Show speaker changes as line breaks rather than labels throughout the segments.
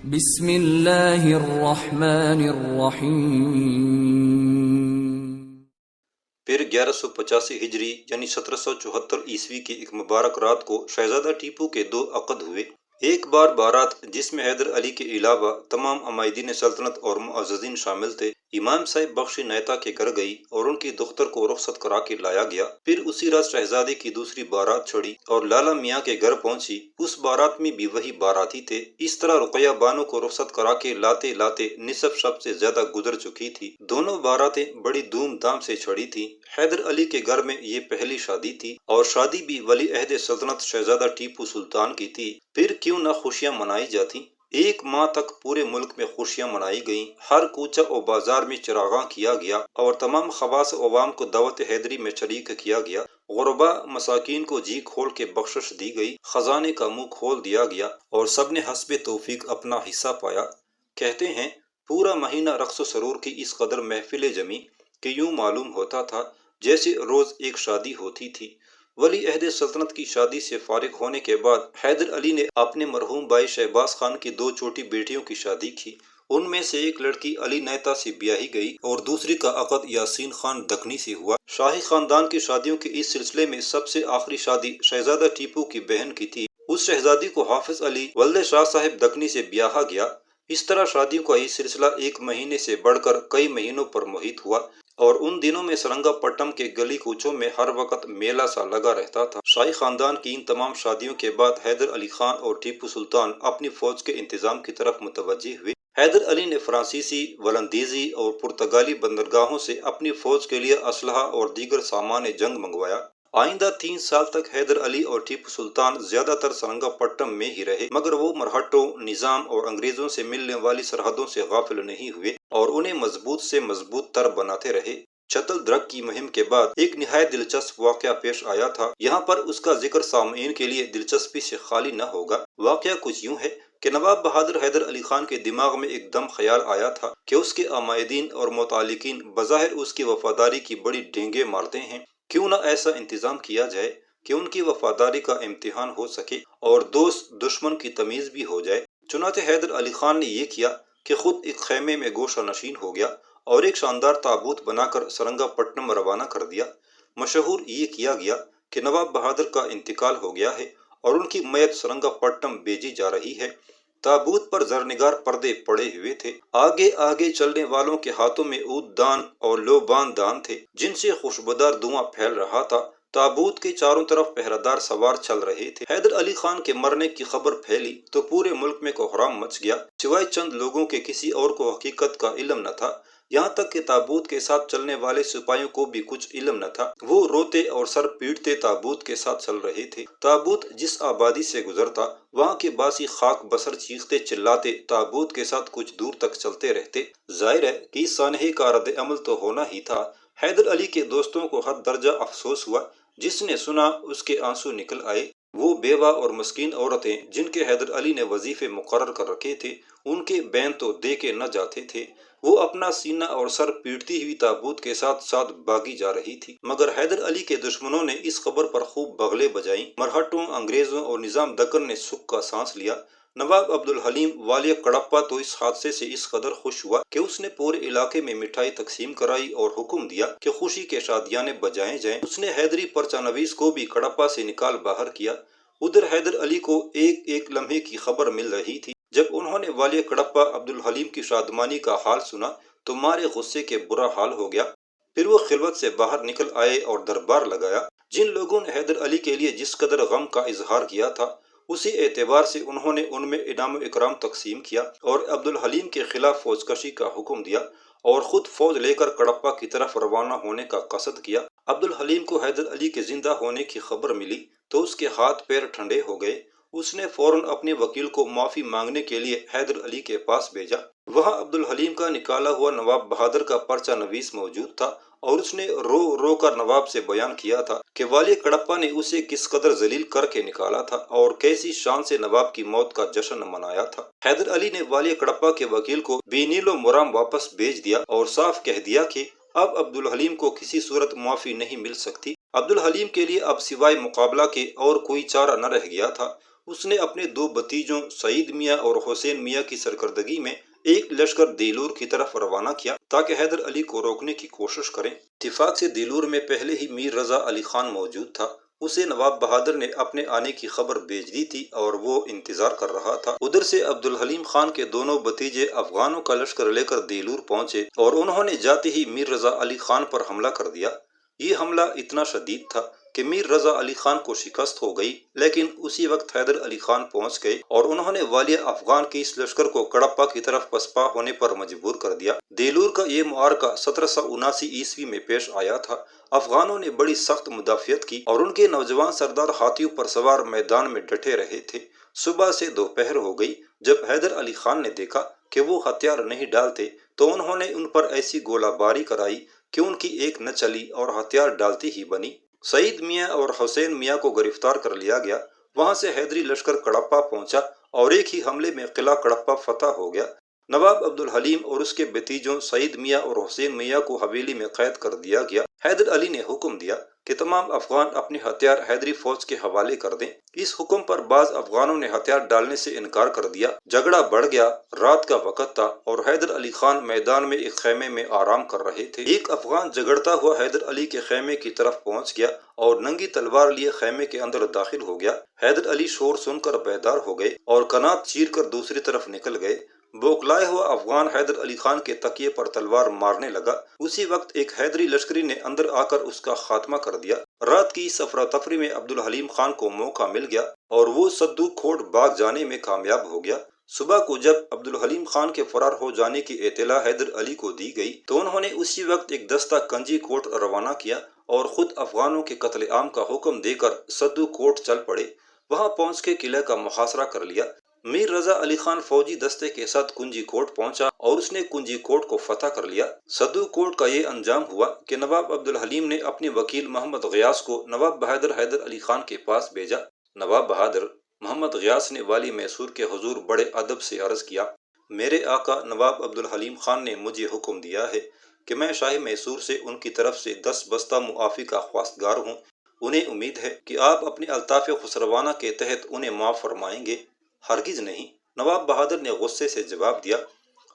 بسم اللہ الرحمن الرحیم۔
پھر 1185 ہجری یعنی 1774 عیسوی کی ایک مبارک رات کو شہزادہ ٹیپو کے دو عقد ہوئے۔ ایک بار بارات جس میں حیدر علی کے علاوہ تمام عمائدین سلطنت اور معززین شامل تھے، امام صاحب بخش نیتا کے گھر گئی اور ان کی دختر کو رخصت کرا کے لایا گیا۔ پھر اسی رات شہزادے کی دوسری بارات چھڑی اور لالا میاں کے گھر پہنچی۔ اس بارات میں بھی وہی باراتی تھے۔ اس طرح رقیہ بانو کو رخصت کرا کے لاتے لاتے نصف شب سے زیادہ گزر چکی تھی۔ دونوں باراتیں بڑی دھوم دھام سے چھڑی تھی۔ حیدر علی کے گھر میں یہ پہلی شادی تھی اور شادی بھی ولی عہد سلطنت شہزادہ ٹیپو سلطان کی تھی۔ پھر کیوں نہ خوشیاں منائی جاتی۔ ایک ماہ تک پورے ملک میں خوشیاں منائی گئیں۔ ہر کوچہ و بازار میں چراغاں کیا گیا اور تمام خواص و عوام کو دعوت حیدری میں شریک کیا گیا۔ غرباء مساکین کو جی کھول کے بخشش دی گئی، خزانے کا منہ کھول دیا گیا اور سب نے حسب توفیق اپنا حصہ پایا۔ کہتے ہیں پورا مہینہ رقص و سرور کی اس قدر محفل جمی کہ یوں معلوم ہوتا تھا جیسے روز ایک شادی ہوتی تھی۔ ولی عہد سلطنت کی شادی سے فارغ ہونے کے بعد حیدر علی نے اپنے مرحوم بھائی شہباز خان کی دو چھوٹی بیٹیوں کی شادی کی۔ ان میں سے ایک لڑکی علی نیتا سے بیاہی گئی اور دوسری کا عقد یاسین خان دکنی سے ہوا۔ شاہی خاندان کی شادیوں کے اس سلسلے میں سب سے آخری شادی شہزادہ ٹیپو کی بہن کی تھی۔ اس شہزادی کو حافظ علی ولد شاہ صاحب دکنی سے بیاہا گیا۔ اس طرح شادیوں کا یہ سلسلہ ایک مہینے سے بڑھ کر کئی مہینوں پر محیط ہوا اور ان دنوں میں سرنگا پٹم کے گلی کوچوں میں ہر وقت میلہ سا لگا رہتا تھا۔ شاہی خاندان کی ان تمام شادیوں کے بعد حیدر علی خان اور ٹیپو سلطان اپنی فوج کے انتظام کی طرف متوجہ ہوئے۔ حیدر علی نے فرانسیسی، ولندیزی اور پرتگالی بندرگاہوں سے اپنی فوج کے لیے اسلحہ اور دیگر سامان جنگ منگوایا۔ آئندہ 3 سال تک حیدر علی اور ٹیپو سلطان زیادہ تر سرنگا پٹم میں ہی رہے، مگر وہ مرہٹوں، نظام اور انگریزوں سے ملنے والی سرحدوں سے غافل نہیں ہوئے اور انہیں مضبوط سے مضبوط تر بناتے رہے۔ چتل درگ کی مہم کے بعد ایک نہایت دلچسپ واقعہ پیش آیا تھا۔ یہاں پر اس کا ذکر سامعین کے لیے دلچسپی سے خالی نہ ہوگا۔ واقعہ کچھ یوں ہے کہ نواب بہادر حیدر علی خان کے دماغ میں ایک دم خیال آیا تھا کہ اس کے عمائدین اور متعلقین بظاہر اس کی وفاداری کی بڑی ڈینگیں مارتے ہیں، کیوں نہ ایسا انتظام کیا جائے کہ ان کی وفاداری کا امتحان ہو سکے اور دوست دشمن کی تمیز بھی ہو جائے۔ چنانچہ حیدر علی خان نے یہ کیا کہ خود ایک خیمے میں گوشہ نشین ہو گیا اور ایک شاندار تابوت بنا کر سرنگا پٹنم روانہ کر دیا۔ مشہور یہ کیا گیا کہ نواب بہادر کا انتقال ہو گیا ہے اور ان کی میت سرنگا پٹنم بھیجی جا رہی ہے۔ تابوت پر زرنگار پردے پڑے ہوئے تھے۔ آگے آگے چلنے والوں کے ہاتھوں میں عود دان اور لوبان دان تھے جن سے خوشبودار دھواں پھیل رہا تھا۔ تابوت کے چاروں طرف پہرہ سوار چل رہے تھے۔ حیدر علی خان کے مرنے کی خبر پھیلی تو پورے ملک میں کوہرام مچ گیا۔ سوائے چند لوگوں کے کسی اور کو حقیقت کا علم نہ تھا، یہاں تک کہ تابوت کے ساتھ چلنے والے سپاہیوں کو بھی کچھ علم نہ تھا۔ وہ روتے اور سر پیٹتے تابوت کے ساتھ چل رہے تھے۔ تابوت جس آبادی سے گزرتا وہاں کے باسی خاک بسر چیختے چلاتے تابوت کے ساتھ کچھ دور تک چلتے رہتے۔ ظاہر ہے کہ اس سانحے کا رد عمل تو ہونا ہی تھا۔ حیدر علی کے دوستوں کو حد درجہ افسوس ہوا۔ جس نے سنا اس کے آنسو نکل آئے۔ وہ بیوہ اور مسکین عورتیں جن کے حیدر علی نے وظیفے مقرر کر رکھے تھے، ان کے بین تو دے کے نہ جاتے تھے۔ وہ اپنا سینہ اور سر پیٹتی ہوئی تابوت کے ساتھ ساتھ بھاگی جا رہی تھی، مگر حیدر علی کے دشمنوں نے اس خبر پر خوب بغلیں بجائیں۔ مرہٹوں، انگریزوں اور نظام دکن نے سکھ کا سانس لیا۔ نواب عبدالحلیم والیہ کڑپہ تو اس حادثے سے اس قدر خوش ہوا کہ اس نے پورے علاقے میں مٹھائی تقسیم کرائی اور حکم دیا کہ خوشی کے شادیانے بجائے جائیں۔ اس نے حیدری پرچہ نویس کو بھی کڑپہ سے نکال باہر کیا۔ ادھر حیدر علی کو ایک ایک لمحے کی خبر مل رہی تھی۔ جب انہوں نے والیہ کڑپہ عبدالحلیم کی شادمانی کا حال سنا تو مارے غصے کے برا حال ہو گیا۔ پھر وہ خلوت سے باہر نکل آئے اور دربار لگایا۔ جن لوگوں نے حیدر علی کے لیے جس قدر غم کا اظہار کیا تھا، اسی اعتبار سے انہوں نے ان میں انعام و اکرام تقسیم کیا اور عبدالحلیم کے خلاف فوج کشی کا حکم دیا اور خود فوج لے کر کڑپہ کی طرف روانہ ہونے کا قصد کیا۔ عبدالحلیم کو حیدر علی کے زندہ ہونے کی خبر ملی تو اس کے ہاتھ پیر ٹھنڈے ہو گئے۔ اس نے فوراً اپنے وکیل کو معافی مانگنے کے لیے حیدر علی کے پاس بھیجا۔ وہاں عبدالحلیم کا نکالا ہوا نواب بہادر کا پرچہ نویس موجود تھا اور اس نے رو رو کر نواب سے بیان کیا تھا کہ والیہ کڑپہ نے اسے کس قدر ذلیل کر کے نکالا تھا اور کیسی شان سے نواب کی موت کا جشن منایا تھا۔ حیدر علی نے والیہ کڑپہ کے وکیل کو بے نیل و مرام واپس بھیج دیا اور صاف کہہ دیا کہ اب عبدالحلیم کو کسی صورت معافی نہیں مل سکتی۔ عبدالحلیم کے لیے اب سوائے مقابلہ کے اور کوئی چارہ نہ رہ گیا تھا۔ اس نے اپنے دو بھتیجوں سعید میاں اور حسین میاں کی سرکردگی میں ایک لشکر دیلور کی طرف روانہ کیا تاکہ حیدر علی کو روکنے کی کوشش کریں۔ اتفاق سے دیلور میں پہلے ہی میر رضا علی خان موجود تھا۔ اسے نواب بہادر نے اپنے آنے کی خبر بھیج دی تھی اور وہ انتظار کر رہا تھا۔ ادھر سے عبدالحلیم خان کے دونوں بھتیجے افغانوں کا لشکر لے کر دیلور پہنچے اور انہوں نے جاتے ہی میر رضا علی خان پر حملہ کر دیا۔ یہ حملہ اتنا شدید تھا کہ میر رضا علی خان کو شکست ہو گئی، لیکن اسی وقت حیدر علی خان پہنچ گئے اور انہوں نے والیہ افغان کے اس لشکر کو کڑپہ کی طرف پسپا ہونے پر مجبور کر دیا۔ دیلور کا یہ معرکہ 1779 عیسوی میں پیش آیا تھا۔ افغانوں نے بڑی سخت مدافعت کی اور ان کے نوجوان سردار ہاتھیوں پر سوار میدان میں ڈٹے رہے تھے۔ صبح سے دوپہر ہو گئی۔ جب حیدر علی خان نے دیکھا کہ وہ ہتھیار نہیں ڈالتے تو انہوں نے ان پر ایسی گولہ باری کرائی کہ ان کی ایک نہ چلی اور ہتھیار ڈالتی ہی بنی۔ سعید میاں اور حسین میاں کو گرفتار کر لیا گیا۔ وہاں سے حیدری لشکر کڑپہ پہنچا اور ایک ہی حملے میں قلعہ کڑپہ فتح ہو گیا۔ نواب عبدالحلیم اور اس کے بھتیجوں سعید میاں اور حسین میاں کو حویلی میں قید کر دیا گیا۔ حیدر علی نے حکم دیا کہ تمام افغان اپنے ہتھیار حیدری فوج کے حوالے کر دیں۔ اس حکم پر بعض افغانوں نے ہتھیار ڈالنے سے انکار کر دیا۔ جھگڑا بڑھ گیا۔ رات کا وقت تھا اور حیدر علی خان میدان میں ایک خیمے میں آرام کر رہے تھے۔ ایک افغان جھگڑتا ہوا حیدر علی کے خیمے کی طرف پہنچ گیا اور ننگی تلوار لیے خیمے کے اندر داخل ہو گیا۔ حیدر علی شور سن کر بیدار ہو گئے اور کنات چیر کر دوسری طرف نکل گئے۔ بوکلائے ہوا افغان حیدر علی خان کے تکیے پر تلوار مارنے لگا۔ اسی وقت ایک حیدری لشکری نے اندر آ کر اس کا خاتمہ کر دیا۔ رات کی اس افراتفری میں عبدالحلیم خان کو موقع مل گیا اور وہ سدو کھوٹ بھاگ جانے میں کامیاب ہو گیا۔ صبح کو جب عبدالحلیم خان کے فرار ہو جانے کی اطلاع حیدر علی کو دی گئی تو انہوں نے اسی وقت ایک دستہ کنجی کوٹ روانہ کیا اور خود افغانوں کے قتل عام کا حکم دے کر سدو کوٹ چل پڑے۔ وہاں پہنچ کے قلعے کا محاصرہ کر لیا۔ میر رضا علی خان فوجی دستے کے ساتھ کنجی کوٹ پہنچا اور اس نے کنجی کوٹ کو فتح کر لیا۔ سدو کوٹ کا یہ انجام ہوا کہ نواب عبدالحلیم نے اپنے وکیل محمد غیاث کو نواب بہادر حیدر علی خان کے پاس بھیجا۔ نواب بہادر محمد غیاث نے والی میسور کے حضور بڑے ادب سے عرض کیا، میرے آقا نواب عبدالحلیم خان نے مجھے حکم دیا ہے کہ میں شاہ میسور سے ان کی طرف سے 10 بستہ معافی کا خواستگار ہوں۔ انہیں امید ہے کہ آپ اپنے الطاف خسروانہ کے تحت انہیں معاف فرمائیں گے۔ ہرگز نہیں، نواب بہادر نے غصے سے جواب دیا۔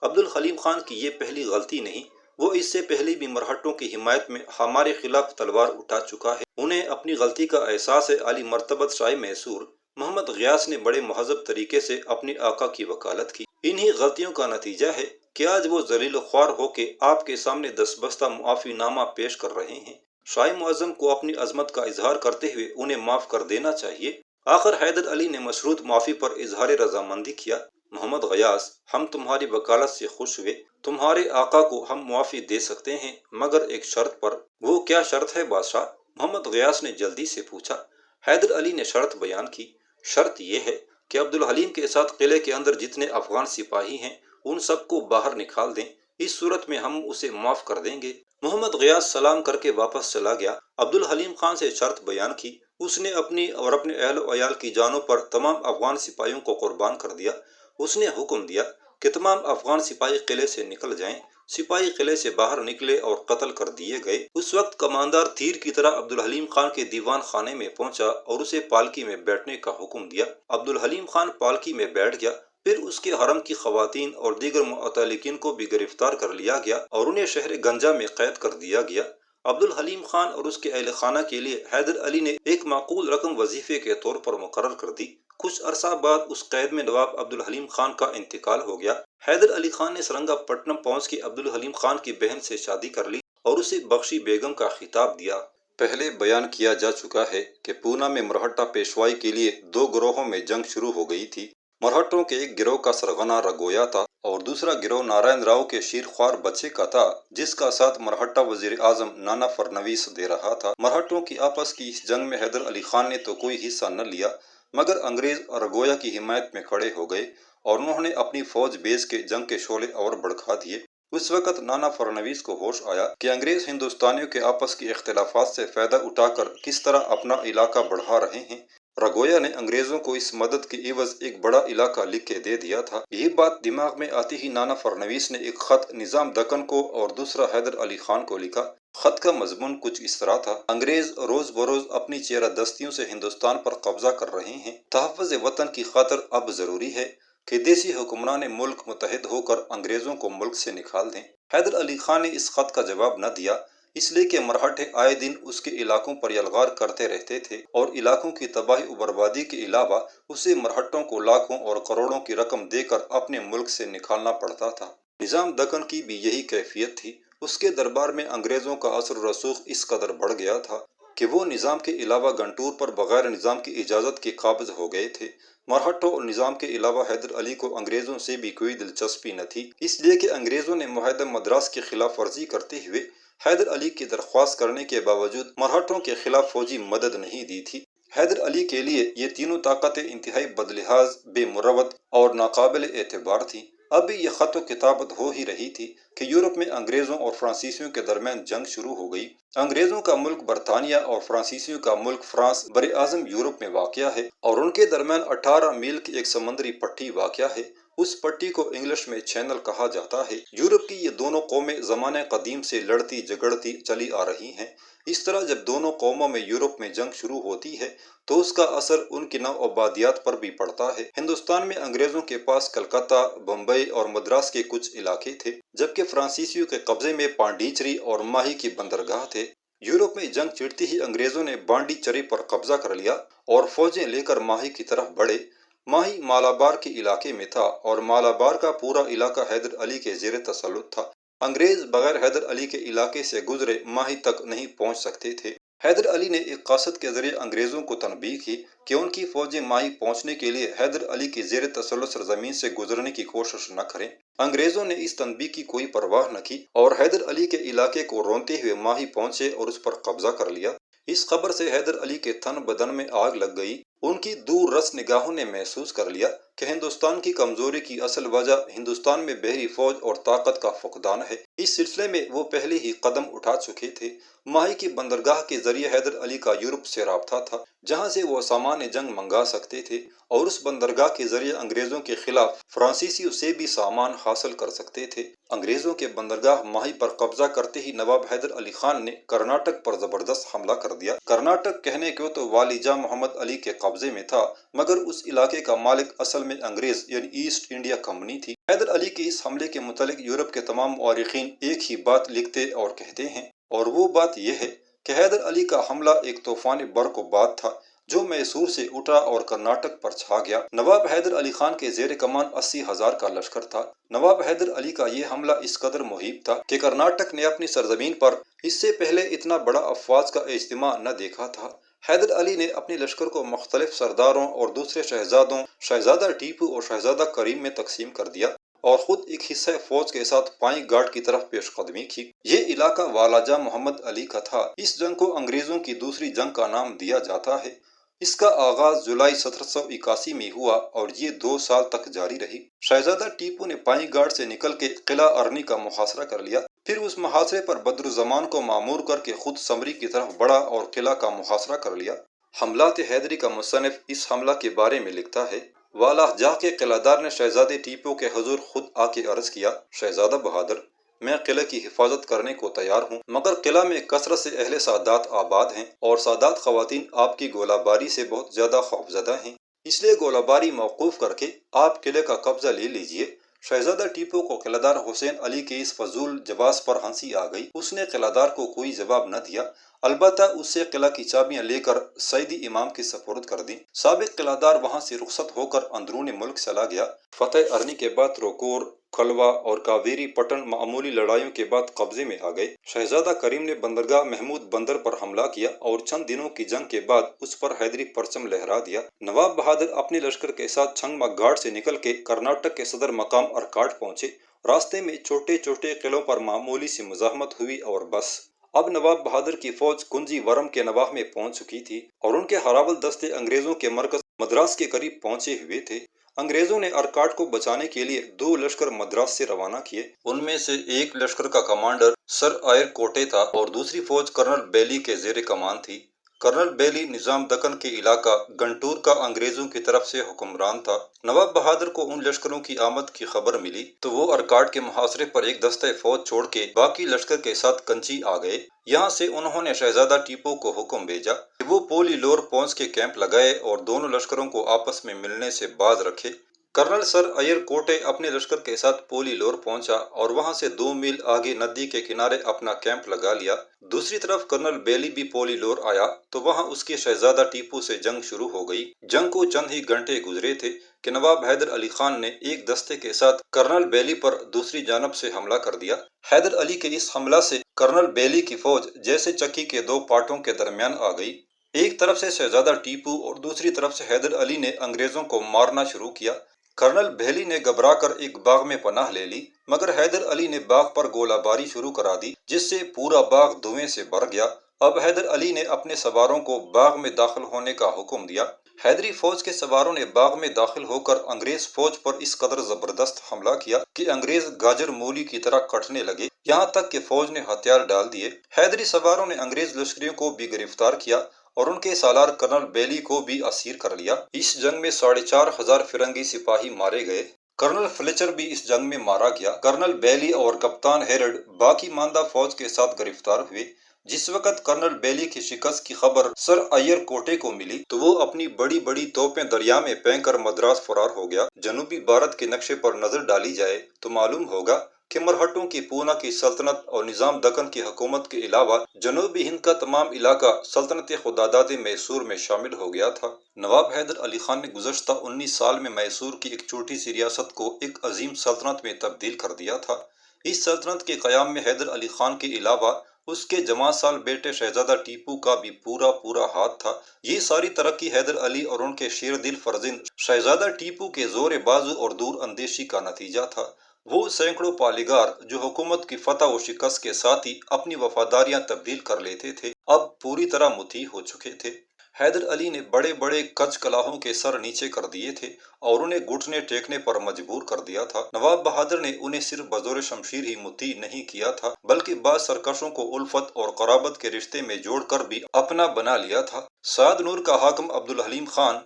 عبدالحلیم خان کی یہ پہلی غلطی نہیں، وہ اس سے پہلے بھی مرہٹوں کی حمایت میں ہمارے خلاف تلوار اٹھا چکا ہے۔ انہیں اپنی غلطی کا احساس ہے۔ عالی مرتبت شاہ میسور محمد غیاث نے بڑے مہذب طریقے سے اپنے آقا کی وکالت کی۔ انہی غلطیوں کا نتیجہ ہے کہ آج وہ ذلیل و خوار ہو کے آپ کے سامنے 10 بستہ معافی نامہ پیش کر رہے ہیں۔ شاہ معظم کو اپنی عظمت کا اظہار کرتے ہوئے انہیں معاف کر دینا چاہیے۔ آخر حیدر علی نے مشروط معافی پر اظہار رضامندی کیا۔ محمد غیاث، ہم تمہاری وکالت سے خوش ہوئے۔ تمہارے آقا کو ہم معافی دے سکتے ہیں مگر ایک شرط پر۔ وہ کیا شرط ہے بادشاہ؟ محمد غیاث نے جلدی سے پوچھا۔ حیدر علی نے شرط بیان کی۔ شرط یہ ہے کہ عبدالحلیم کے ساتھ قلعے کے اندر جتنے افغان سپاہی ہیں ان سب کو باہر نکال دیں، اس صورت میں ہم اسے معاف کر دیں گے۔ محمد غیاث سلام کر کے واپس چلا گیا۔ عبدالحلیم خان سے شرط بیان کی۔ اس نے اپنی اور اپنے اہل و عیال کی جانوں پر تمام افغان سپاہیوں کو قربان کر دیا۔ اس نے حکم دیا کہ تمام افغان سپاہی قلعے سے نکل جائیں۔ سپاہی قلعے سے باہر نکلے اور قتل کر دیے گئے۔ اس وقت کماندار تیر کی طرح عبدالحلیم خان کے دیوان خانے میں پہنچا اور اسے پالکی میں بیٹھنے کا حکم دیا۔ عبدالحلیم خان پالکی میں بیٹھ گیا۔ پھر اس کے حرم کی خواتین اور دیگر معتلقین کو بھی گرفتار کر لیا گیا اور انہیں شہر گنجا میں قید کر دیا گیا۔ عبدالحلیم خان اور اس کے اہل خانہ کے لیے حیدر علی نے ایک معقول رقم وظیفے کے طور پر مقرر کر دی۔ کچھ عرصہ بعد اس قید میں نواب عبدالحلیم خان کا انتقال ہو گیا۔ حیدر علی خان نے سرنگا پٹنم پہنچ کے عبدالحلیم خان کی بہن سے شادی کر لی اور اسے بخشی بیگم کا خطاب دیا۔ پہلے بیان کیا جا چکا ہے کہ پونا میں مرہٹہ پیشوائی کے لیے 2 گروہوں میں جنگ شروع ہو گئی تھی۔ مرہٹوں کے ایک گروہ کا سرغنہ رگویا تھا اور دوسرا گروہ نارائن راؤ کے شیرخوار بچے کا تھا جس کا ساتھ مرہٹہ وزیر اعظم نانا فرنویس دے رہا تھا۔ مرہٹوں کی آپس کی اس جنگ میں حیدر علی خان نے تو کوئی حصہ نہ لیا مگر انگریز رگویا کی حمایت میں کھڑے ہو گئے اور انہوں نے اپنی فوج بھیج کے جنگ کے شعلے اور بڑھا دیے۔ اس وقت نانا فرنویس کو ہوش آیا کہ انگریز ہندوستانیوں کے آپس کے اختلافات سے فائدہ اٹھا کر کس طرح اپنا علاقہ بڑھا رہے ہیں۔ رگویا نے انگریزوں کو اس مدد کے عوض ایک بڑا علاقہ لکھ کے دے دیا تھا۔ یہ بات دماغ میں آتے ہی نانا فرنویس نے ایک خط نظام دکن کو اور دوسرا حیدر علی خان کو لکھا۔ خط کا مضمون کچھ اس طرح تھا: انگریز روز بروز اپنی چیرہ دستیوں سے ہندوستان پر قبضہ کر رہے ہیں۔ تحفظ وطن کی خاطر اب ضروری ہے کہ دیسی حکمران ملک متحد ہو کر انگریزوں کو ملک سے نکال دیں۔ حیدر علی خان نے اس خط کا جواب نہ دیا، اس لیے کہ مرہٹے آئے دن اس کے علاقوں پر یلغار کرتے رہتے تھے اور علاقوں کی تباہی و بربادی کے علاوہ اسے مرہٹوں کو لاکھوں اور کروڑوں کی رقم دے کر اپنے ملک سے نکالنا پڑتا تھا۔ نظام دکن کی بھی یہی کیفیت تھی۔ اس کے دربار میں انگریزوں کا اثر و رسوخ اس قدر بڑھ گیا تھا کہ وہ نظام کے علاوہ گنٹور پر بغیر نظام کی اجازت کے قابض ہو گئے تھے۔ مرہٹوں اور نظام کے علاوہ حیدر علی کو انگریزوں سے بھی کوئی دلچسپی نہ تھی، اس لیے کہ انگریزوں نے معاہدہ مدراس کی خلاف ورزی کرتے ہوئے حیدر علی کی درخواست کرنے کے باوجود مرہٹوں کے خلاف فوجی مدد نہیں دی تھی۔ حیدر علی کے لیے یہ تینوں طاقتیں انتہائی بدلحاظ، بے مروت اور ناقابل اعتبار تھیں۔ ابھی یہ خط و کتابت ہو ہی رہی تھی کہ یورپ میں انگریزوں اور فرانسیسیوں کے درمیان جنگ شروع ہو گئی۔ انگریزوں کا ملک برطانیہ اور فرانسیسیوں کا ملک فرانس بر اعظم یورپ میں واقع ہے اور ان کے درمیان 18 میل کی ایک سمندری پٹی واقع ہے۔ اس پٹی کو انگلش میں چینل کہا جاتا ہے۔ یورپ کی یہ دونوں قومیں زمانہ قدیم سے لڑتی جھگڑتی چلی آ رہی ہیں۔ اس طرح جب دونوں قوموں میں یورپ میں جنگ شروع ہوتی ہے تو اس کا اثر ان کی نو آبادیات پر بھی پڑتا ہے۔ ہندوستان میں انگریزوں کے پاس کلکتہ، بمبئی اور مدراس کے کچھ علاقے تھے، جبکہ فرانسیسیوں کے قبضے میں پانڈیچری اور ماہی کی بندرگاہ تھے۔ یورپ میں جنگ چھڑتے ہی انگریزوں نے پانڈیچری پر قبضہ کر لیا اور فوجیں لے کر ماہی کی طرف بڑھے۔ ماہی مالابار کے علاقے میں تھا اور مالابار کا پورا علاقہ حیدر علی کے زیر تسلط تھا۔ انگریز بغیر حیدر علی کے علاقے سے گزرے ماہی تک نہیں پہنچ سکتے تھے۔ حیدر علی نے ایک قاصد کے ذریعے انگریزوں کو تنبیہ کی کہ ان کی فوجیں ماہی پہنچنے کے لیے حیدر علی کی زیر تسلط سرزمین سے گزرنے کی کوشش نہ کریں۔ انگریزوں نے اس تنبیہ کی کوئی پرواہ نہ کی اور حیدر علی کے علاقے کو رونتے ہوئے ماہی پہنچے اور اس پر قبضہ کر لیا۔ اس خبر سے حیدر علی کے تن بدن میں آگ لگ گئی۔ ان کی دور رس نگاہوں نے محسوس کر لیا کہ ہندوستان کی کمزوری کی اصل وجہ ہندوستان میں بحری فوج اور طاقت کا فقدان ہے۔ اس سلسلے میں وہ پہلے ہی قدم اٹھا چکے تھے۔ ماہی کی بندرگاہ کے ذریعے حیدر علی کا یورپ سے رابطہ تھا، جہاں سے وہ سامان جنگ منگا سکتے تھے اور اس بندرگاہ کے ذریعے انگریزوں کے خلاف فرانسیسیوں سے بھی سامان حاصل کر سکتے تھے۔ انگریزوں کے بندرگاہ ماہی پر قبضہ کرتے ہی نواب حیدر علی خان نے کرناٹک پر زبردست حملہ کر دیا۔ کرناٹک کہنے کو تو والی جاں محمد علی کے قبضے میں تھا، مگر اس علاقے کا مالک اصل میں انگریز یعنی ایسٹ انڈیا کمپنی تھی۔ حیدر علی کے اس حملے کے متعلق یورپ کے تمام مورخین ایک ہی بات لکھتے اور کہتے ہیں، اور وہ بات یہ ہے کہ حیدر علی کا حملہ ایک طوفان برق و باد تھا جو میسور سے اٹھا اور کرناٹک پر چھا گیا۔ نواب حیدر علی خان کے زیر کمان 80,000 کا لشکر تھا۔ نواب حیدر علی کا یہ حملہ اس قدر مہیب تھا کہ کرناٹک نے اپنی سرزمین پر اس سے پہلے اتنا بڑا افواج کا اجتماع نہ دیکھا تھا۔ حیدر علی نے اپنے لشکر کو مختلف سرداروں اور دوسرے شہزادوں، شہزادہ ٹیپو اور شہزادہ کریم میں تقسیم کر دیا اور خود ایک حصہ فوج کے ساتھ پائیں گاٹ کی طرف پیش قدمی کی۔ یہ علاقہ والاجہ محمد علی کا تھا۔ اس جنگ کو انگریزوں کی دوسری جنگ کا نام دیا جاتا ہے۔ اس کا آغاز جولائی 1781 میں ہوا اور یہ 2 سال تک جاری رہی۔ شہزادہ ٹیپو نے پائیں گاٹ سے نکل کے قلعہ ارنی کا محاصرہ کر لیا، پھر اس محاصرے پر بدرالزمان کو مامور کر کے خود سمری کی طرف بڑھا اور قلعہ کا محاصرہ کر لیا۔ حملات حیدری کا مصنف اس حملہ کے بارے میں لکھتا ہے: والاہ جاہ کے قلعہ دار نے شہزادے ٹیپو کے حضور خود آ کے عرض کیا، شہزادہ بہادر، میں قلعے کی حفاظت کرنے کو تیار ہوں، مگر قلعہ میں کثرت سے اہل سادات آباد ہیں اور سادات خواتین آپ کی گولہ باری سے بہت زیادہ خوفزدہ ہیں، اس لیے گولہ باری موقوف کر کے آپ قلعے کا قبضہ لے لیجئے۔ شہزادہ ٹیپو کو قلعہ دار حسین علی کے اس فضول جواز پر ہنسی آ گئی۔ اس نے قلعہ دار کو کوئی جواب نہ دیا، البتہ اس سے قلعہ کی چابیاں لے کر سیدی امام کے سپرد کر دیں۔ سابق قلعہ دار وہاں سے رخصت ہو کر اندرون ملک چلا گیا۔ فتح ارنی کے بعد تروکور، کھلوا اور کاویری پٹن معمولی لڑائیوں کے بعد قبضے میں آ گئے۔ شہزادہ کریم نے بندرگاہ محمود بندر پر حملہ کیا اور چند دنوں کی جنگ کے بعد اس پر حیدری پرچم لہرا دیا۔ نواب بہادر اپنے لشکر کے ساتھ چھنگما گھاٹ سے نکل کے کرناٹک کے صدر مقام ارکاٹ پہنچے۔ راستے میں چھوٹے چھوٹے قلعوں پر معمولی سی مزاحمت ہوئی اور بس۔ اب نواب بہادر کی فوج کنجی ورم کے نواح میں پہنچ چکی تھی اور ان کے ہراول دستے انگریزوں کے مرکز مدراس کے قریب پہنچے ہوئے تھے۔ انگریزوں نے ارکاٹ کو بچانے کے لیے 2 لشکر مدراس سے روانہ کیے۔ ان میں سے ایک لشکر کا کمانڈر سر آئر کوٹے تھا اور دوسری فوج کرنل بیلی کے زیر کمان تھی۔ کرنل بیلی نظام دکن کے علاقہ گنٹور کا انگریزوں کی طرف سے حکمران تھا۔ نواب بہادر کو ان لشکروں کی آمد کی خبر ملی تو وہ ارکاٹ کے محاصرے پر ایک دستہ فوج چھوڑ کے باقی لشکر کے ساتھ کنچی آ گئے۔ یہاں سے انہوں نے شہزادہ ٹیپو کو حکم بھیجا کہ وہ پولی لور پہنچ کے کیمپ لگائے اور دونوں لشکروں کو آپس میں ملنے سے باز رکھے۔ کرنل سر ایئر کوٹے اپنے لشکر کے ساتھ پولی لور پہنچا اور وہاں سے 2 میل آگے ندی کے کنارے اپنا کیمپ لگا لیا۔ دوسری طرف کرنل بیلی بھی پولی لور آیا تو وہاں اس کے شہزادہ ٹیپو سے جنگ شروع ہو گئی۔ جنگ کو چند ہی گھنٹے گزرے تھے کہ نواب حیدر علی خان نے ایک دستے کے ساتھ کرنل بیلی پر دوسری جانب سے حملہ کر دیا۔ حیدر علی کے اس حملہ سے کرنل بیلی کی فوج جیسے چکی کے 2 پاٹوں کے درمیان آ گئی۔ ایک طرف سے شہزادہ ٹیپو اور دوسری طرف سے حیدر علی نے انگریزوں کو مارنا شروع کیا۔ کرنل بیلی نے گھبرا کر ایک باغ میں پناہ لے لی مگر حیدر علی نے باغ پر گولہ باری شروع کرا دی جس سے پورا باغ دھوئیں سے بھر گیا۔ اب حیدر علی نے اپنے سواروں کو باغ میں داخل ہونے کا حکم دیا۔ حیدری فوج کے سواروں نے باغ میں داخل ہو کر انگریز فوج پر اس قدر زبردست حملہ کیا کہ انگریز گاجر مولی کی طرح کٹنے لگے، یہاں تک کہ فوج نے ہتھیار ڈال دیے۔ حیدری سواروں نے انگریز لشکریوں کو بھی گرفتار کیا اور ان کے سالار کرنل بیلی کو بھی اسیر کر لیا۔ اس جنگ میں 4500 فرنگی سپاہی مارے گئے۔ کرنل فلیچر بھی اس جنگ میں مارا گیا۔ کرنل بیلی اور کپتان ہیرڈ باقی ماندہ فوج کے ساتھ گرفتار ہوئے۔ جس وقت کرنل بیلی کی شکست کی خبر سر ایئر کوٹے کو ملی تو وہ اپنی بڑی بڑی توپیں دریا میں پھینک کر مدراس فرار ہو گیا۔ جنوبی بھارت کے نقشے پر نظر ڈالی جائے تو معلوم ہوگا کہ مرہٹوں کی پونا کی سلطنت اور نظام دکن کی حکومت کے علاوہ جنوبی ہند کا تمام علاقہ سلطنت خداداد میسور میں شامل ہو گیا تھا۔ نواب حیدر علی خان نے گزشتہ 19 سال میں میسور کی ایک چھوٹی سی ریاست کو ایک عظیم سلطنت میں تبدیل کر دیا تھا۔ اس سلطنت کے قیام میں حیدر علی خان کے علاوہ اس کے جوان سال بیٹے شہزادہ ٹیپو کا بھی پورا ہاتھ تھا۔ یہ ساری ترقی حیدر علی اور ان کے شیر دل فرزند شہزادہ ٹیپو کے زور بازو اور دور اندیشی کا نتیجہ تھا۔ وہ سینکڑوں پالیگار جو حکومت کی فتح و شکست کے ساتھ ہی اپنی وفاداریاں تبدیل کر لیتے تھے اب پوری طرح مطیع ہو چکے تھے۔ حیدر علی نے بڑے بڑے کچ کلاہوں کے سر نیچے کر دیے تھے اور انہیں گھٹنے ٹیکنے پر مجبور کر دیا تھا۔ نواب بہادر نے انہیں صرف بزور شمشیر ہی مطیع نہیں کیا تھا بلکہ بعض سرکشوں کو الفت اور قرابت کے رشتے میں جوڑ کر بھی اپنا بنا لیا تھا۔ سعد نور کا حاکم عبدالحلیم خان،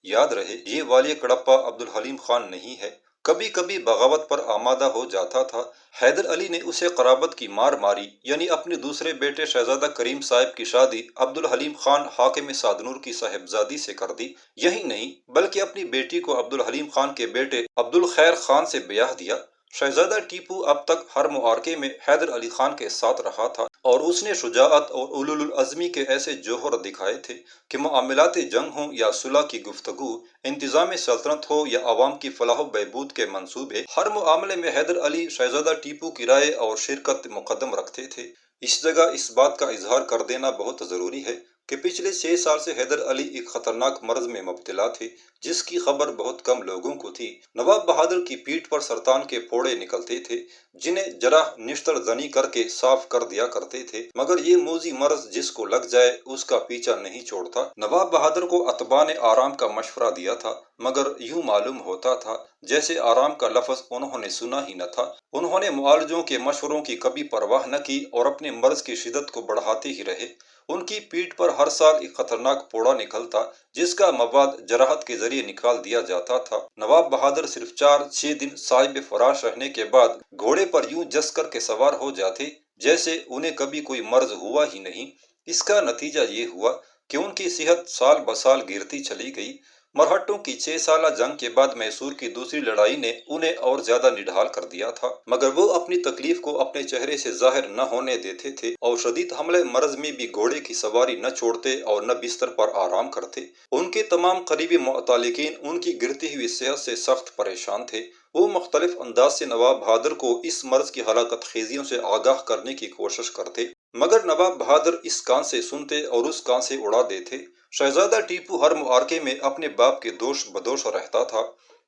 یاد رہے یہ والی کڑپہ عبدالحلیم خان نہیں ہے، کبھی کبھی بغاوت پر آمادہ ہو جاتا تھا۔ حیدر علی نے اسے قرابت کی مار ماری، یعنی اپنے دوسرے بیٹے شہزادہ کریم صاحب کی شادی عبدالحلیم خان حاکم سعد نور کی صاحبزادی سے کر دی۔ یہی نہیں بلکہ اپنی بیٹی کو عبدالحلیم خان کے بیٹے عبدالخیر خان سے بیاہ دیا۔ شہزادہ ٹیپو اب تک ہر معرکے میں حیدر علی خان کے ساتھ رہا تھا اور اس نے شجاعت اور اولو العزمی کے ایسے جوہر دکھائے تھے کہ معاملات جنگ ہوں یا صلح کی گفتگو، انتظام سلطنت ہو یا عوام کی فلاح و بہبود کے منصوبے، ہر معاملے میں حیدر علی شہزادہ ٹیپو کی رائے اور شرکت مقدم رکھتے تھے۔ اس جگہ اس بات کا اظہار کر دینا بہت ضروری ہے کہ پچھلے 6 سال سے حیدر علی ایک خطرناک مرض میں مبتلا تھے جس کی خبر بہت کم لوگوں کو تھی۔ نواب بہادر کی پیٹھ پر سرطان کے پھوڑے نکلتے تھے جنہیں جراح نشتر زنی کر کے صاف کر دیا کرتے تھے، مگر یہ موذی مرض جس کو لگ جائے اس کا پیچھا نہیں چھوڑتا۔ نواب بہادر کو اطباء نے آرام کا مشورہ دیا تھا مگر یوں معلوم ہوتا تھا جیسے آرام کا لفظ انہوں نے سنا ہی نہ تھا۔ انہوں نے معالجوں کے مشوروں کی کبھی پرواہ نہ کی اور اپنے مرض کی شدت کو بڑھاتے ہی رہے۔ ان کی پیٹھ پر ہر سال ایک خطرناک پھوڑا نکلتا جس کا مواد جراحت کے ذریعے نکال دیا جاتا تھا۔ نواب بہادر صرف 4-6 دن صاحب فراش رہنے کے بعد گھوڑے پر یوں جس کر کے سوار ہو جاتے جیسے انہیں کبھی کوئی مرض ہوا ہی نہیں۔ اس کا نتیجہ یہ ہوا کہ ان کی صحت سال بسال گرتی چلی گئی۔ مرہٹوں کی 6 سالہ جنگ کے بعد میسور کی دوسری لڑائی نے انہیں اور زیادہ نڈھال کر دیا تھا، مگر وہ اپنی تکلیف کو اپنے چہرے سے ظاہر نہ ہونے دیتے تھے اور شدید حملے مرض میں بھی گھوڑے کی سواری نہ چھوڑتے اور نہ بستر پر آرام کرتے۔ ان کے تمام قریبی معتلقین ان کی گرتی ہوئی صحت سے سخت پریشان تھے۔ وہ مختلف انداز سے نواب بہادر کو اس مرض کی ہلاکت خیزیوں سے آگاہ کرنے کی کوشش کرتے مگر نواب بہادر اس کان سے سنتے اور اس کان سے اڑا دیتے۔ شہزادہ ٹیپو ہر معرکے میں اپنے باپ کے دوش بدوش رہتا تھا۔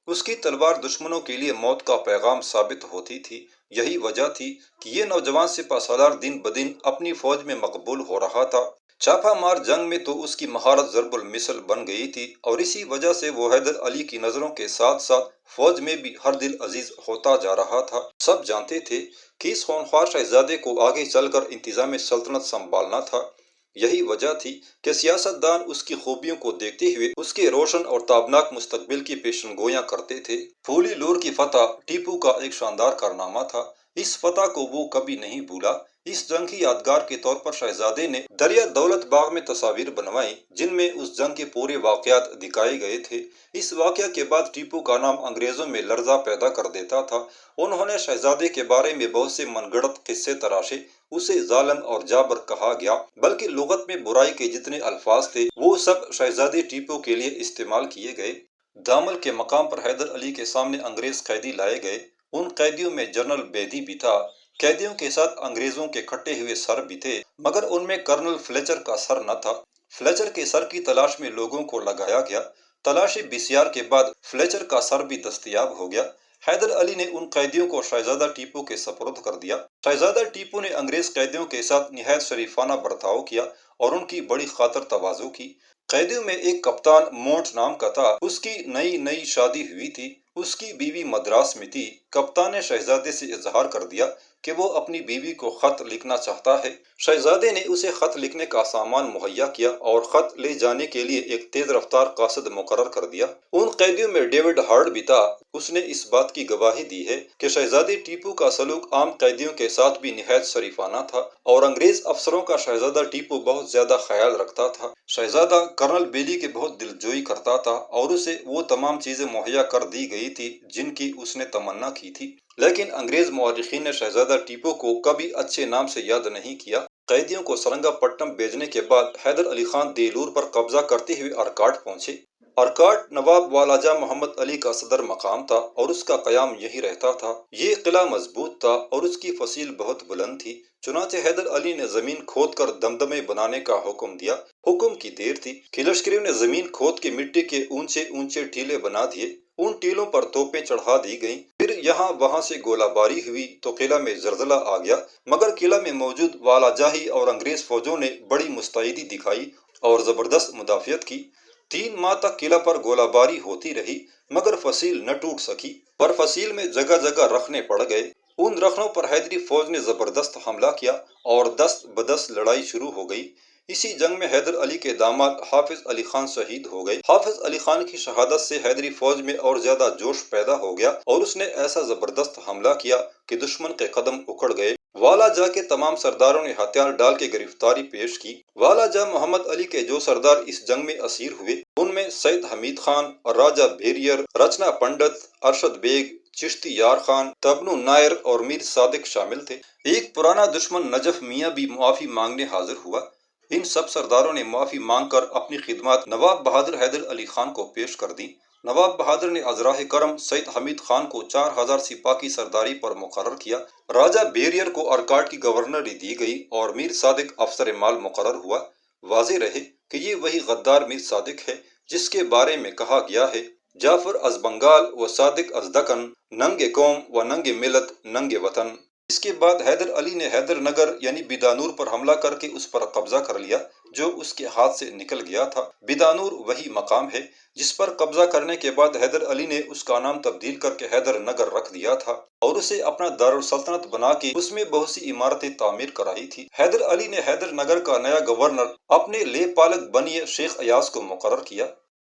اس کی تلوار دشمنوں کے لیے موت کا پیغام ثابت ہوتی تھی۔ یہی وجہ تھی کہ یہ نوجوان سپہ سالار دن بدن اپنی فوج میں مقبول ہو رہا تھا۔ چھاپا مار جنگ میں تو اس کی مہارت ضرب المثل بن گئی تھی اور اسی وجہ سے وہ حیدر علی کی نظروں کے ساتھ ساتھ فوج میں بھی ہر دل عزیز ہوتا جا رہا تھا۔ سب جانتے تھے کہ اس خونخوار شہزادے کو آگے چل کر انتظام سلطنت سنبھالنا تھا۔ یہی وجہ تھی کہ سیاستدان اس کی خوبیوں کو دیکھتے ہوئے اس کے روشن اور تابناک مستقبل کی پیشن گوئیاں کرتے تھے۔ پھولی لور کی فتح ٹیپو کا ایک شاندار کارنامہ تھا۔ اس فتح کو وہ کبھی نہیں بھولا۔ اس جنگ کی یادگار کے طور پر شہزادے نے دریا دولت باغ میں تصاویر بنوائیں جن میں اس جنگ کے پورے واقعات دکھائے گئے تھے۔ اس واقعہ کے بعد ٹیپو کا نام انگریزوں میں لرزہ پیدا کر دیتا تھا۔ انہوں نے شہزادے کے بارے میں بہت سے من گھڑت قصے تراشے۔ اسے ظالم اور جابر کہا گیا، بلکہ لغت میں برائی کے جتنے الفاظ تھے وہ سب شہزادے ٹیپو کے لیے استعمال کیے گئے۔ دامل کے مقام پر حیدر علی کے سامنے انگریز قیدی لائے گئے۔ ان قیدیوں میں جنرل بیدی بھی تھا۔ قیدیوں کے ساتھ انگریزوں کے کٹے ہوئے سر بھی تھے، مگر ان میں کرنل فلیچر کا سر نہ تھا۔ فلیچر کے سر کی تلاش میں لوگوں کو لگایا گیا۔ تلاشی بسیار کے بعد فلیچر کا سر بھی دستیاب ہو گیا۔ حیدر علی نے ان قیدیوں کو شہزادہ ٹیپو کے سپرد کر دیا۔ شہزادہ ٹیپو نے انگریز قیدیوں کے ساتھ نہایت شریفانہ برتاؤ کیا اور ان کی بڑی خاطر تواضع کی۔ قیدیوں میں ایک کپتان مونٹ نام کا تھا۔ اس کی نئی شادی ہوئی تھی۔ اس کی بیوی مدراس میں تھی۔ کپتان نے شہزادے سے اظہار کر دیا کہ وہ اپنی بیوی کو خط لکھنا چاہتا ہے۔ شہزادے نے اسے خط لکھنے کا سامان مہیا کیا اور خط لے جانے کے لیے ایک تیز رفتار قاصد مقرر کر دیا۔ ان قیدیوں میں ڈیوڈ ہارڈ بھی تھا۔ اس نے اس بات کی گواہی دی ہے کہ شہزادے ٹیپو کا سلوک عام قیدیوں کے ساتھ بھی نہایت شریفانہ تھا اور انگریز افسروں کا شہزادہ ٹیپو بہت زیادہ خیال رکھتا تھا۔ شہزادہ کرنل بیلی کے بہت دلجوئی کرتا تھا اور اسے وہ تمام چیزیں مہیا کر دی گئی تھی جن کی اس نے تمنا کی تھی، لیکن انگریز مورخین نے شہزادہ ٹیپو کو کبھی اچھے نام سے یاد نہیں کیا۔ قیدیوں کو سرنگا پٹم بھیجنے کے بعد حیدر علی خان دیلور پر قبضہ کرتے ہوئے ارکاٹ پہنچے۔ ارکاٹ نواب والاجہ محمد علی کا صدر مقام تھا اور اس کا قیام یہی رہتا تھا۔ یہ قلعہ مضبوط تھا اور اس کی فصیل بہت بلند تھی، چنانچہ حیدر علی نے زمین کھود کر دمدمے بنانے کا حکم دیا۔ حکم کی دیر تھی کہ لشکریوں نے زمین کھود کے مٹی کے اونچے ٹیلے بنا دیے۔ ان ٹیلوں پر توپیں چڑھا دی گئیں۔ پھر یہاں وہاں سے گولہ باری ہوئی تو قلعہ میں زلزلہ آ گیا، مگر قلعہ میں موجود والاجاہی اور انگریز فوجوں نے بڑی مستعدی دکھائی اور زبردست مدافعت کی۔ 3 ماہ تک قلعہ پر گولہ باری ہوتی رہی، مگر فصیل نہ ٹوٹ سکی۔ پر فصیل میں جگہ جگہ رخنے پڑ گئے۔ ان رخنوں پر حیدری فوج نے زبردست حملہ کیا اور دست بدست لڑائی شروع ہو گئی۔ اسی جنگ میں حیدر علی کے داماد حافظ علی خان شہید ہو گئے۔ حافظ علی خان کی شہادت سے حیدری فوج میں اور زیادہ جوش پیدا ہو گیا اور اس نے ایسا زبردست حملہ کیا کہ دشمن کے قدم اکھڑ گئے۔ والاجہ کے تمام سرداروں نے ہتھیار ڈال کے گرفتاری پیش کی۔ والاجہ محمد علی کے جو سردار اس جنگ میں اسیر ہوئے ان میں سید حمید خان، راجہ بھیریئر، رچنا پنڈت، ارشد بیگ، چشتی یار خان، تبنو نائر اور میر صادق شامل تھے۔ ایک پرانا دشمن نجف میاں بھی معافی مانگنے حاضر ہوا۔ ان سب سرداروں نے معافی مانگ کر اپنی خدمات نواب بہادر حیدر علی خان کو پیش کر دیں۔ نواب بہادر نے ازراہ کرم سید حمید خان کو 4000 سپاہ کی سرداری پر مقرر کیا۔ راجہ بیریئر کو ارکاٹ کی گورنری دی گئی اور میر صادق افسر مال مقرر ہوا۔ واضح رہے کہ یہ وہی غدار میر صادق ہے جس کے بارے میں کہا گیا ہے، جعفر از بنگال و صادق از دکن، ننگ قوم و ننگ ملت ننگ وطن۔ اس کے بعد حیدر علی نے حیدر نگر یعنی بیدانور پر حملہ کر کے اس پر قبضہ کر لیا جو اس کے ہاتھ سے نکل گیا تھا۔ بیدانور وہی مقام ہے جس پر قبضہ کرنے کے بعد حیدر علی نے اس کا نام تبدیل کر کے حیدر نگر رکھ دیا تھا اور اسے اپنا دارالسلطنت بنا کے اس میں بہت سی عمارتیں تعمیر کرائی تھی۔ حیدر علی نے حیدر نگر کا نیا گورنر اپنے لے پالک بنیے شیخ ایاز کو مقرر کیا۔